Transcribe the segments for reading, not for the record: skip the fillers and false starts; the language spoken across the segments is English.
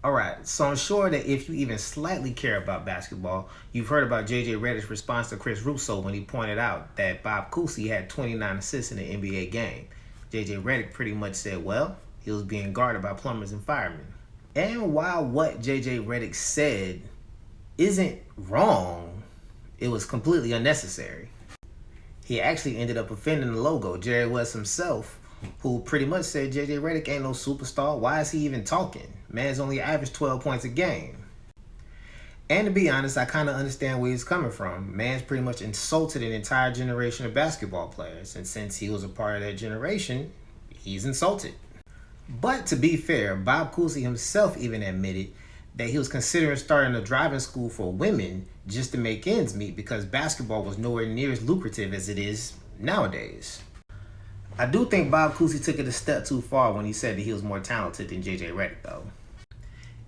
Alright, so I'm sure that if you even slightly care about basketball, you've heard about JJ Redick's response to Chris Russo when he pointed out that Bob Cousy had 29 assists in an NBA game. JJ Redick pretty much said, well, he was being guarded by plumbers and firemen. And while what JJ Redick said isn't wrong, it was completely unnecessary. He actually ended up offending the logo, Jerry West himself, who pretty much said JJ Redick ain't no superstar. Why is he even talking? Man's only averaged 12 points a game. And to be honest, I kind of understand where he's coming from. Man's pretty much insulted an entire generation of basketball players. And since he was a part of that generation, he's insulted. But to be fair, Bob Cousy himself even admitted that he was considering starting a driving school for women just to make ends meet because basketball was nowhere near as lucrative as it is nowadays. I do think Bob Cousy took it a step too far when he said that he was more talented than JJ Redick though.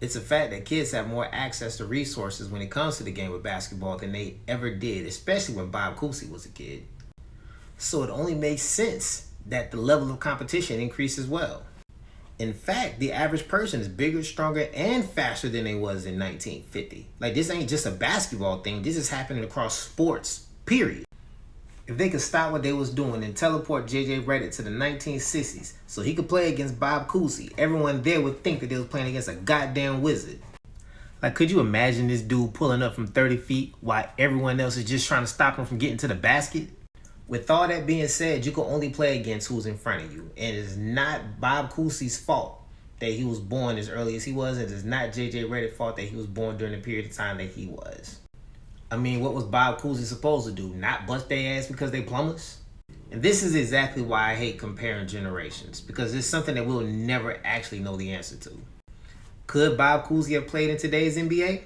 It's a fact that kids have more access to resources when it comes to the game of basketball than they ever did, especially when Bob Cousy was a kid. So it only makes sense that the level of competition increases as well. In fact, the average person is bigger, stronger, and faster than they was in 1950. Like, this ain't just a basketball thing. This is happening across sports, period. If they could stop what they was doing and teleport JJ Redick to the 1960s so he could play against Bob Cousy, everyone there would think that they was playing against a goddamn wizard. Like, could you imagine this dude pulling up from 30 feet while everyone else is just trying to stop him from getting to the basket? With all that being said, you can only play against who's in front of you. And it's not Bob Cousy's fault that he was born as early as he was. It is not JJ Redick's fault that he was born during the period of time that he was. I mean, what was Bob Cousy supposed to do? Not bust their ass because they plumbers? And this is exactly why I hate comparing generations, because it's something that we'll never actually know the answer to. Could Bob Cousy have played in today's NBA?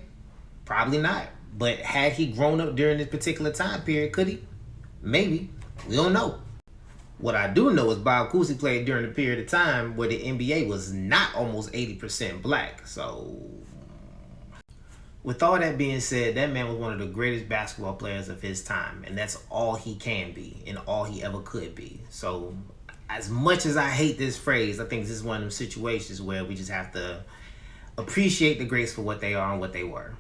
Probably not. But had he grown up during this particular time period, could he? Maybe. We don't know. What I do know is Bob Cousy played during a period of time where the NBA was not almost 80% black. So, with all that being said, that man was one of the greatest basketball players of his time. And that's all he can be and all he ever could be. So, as much as I hate this phrase, I think this is one of them situations where we just have to appreciate the greats for what they are and what they were.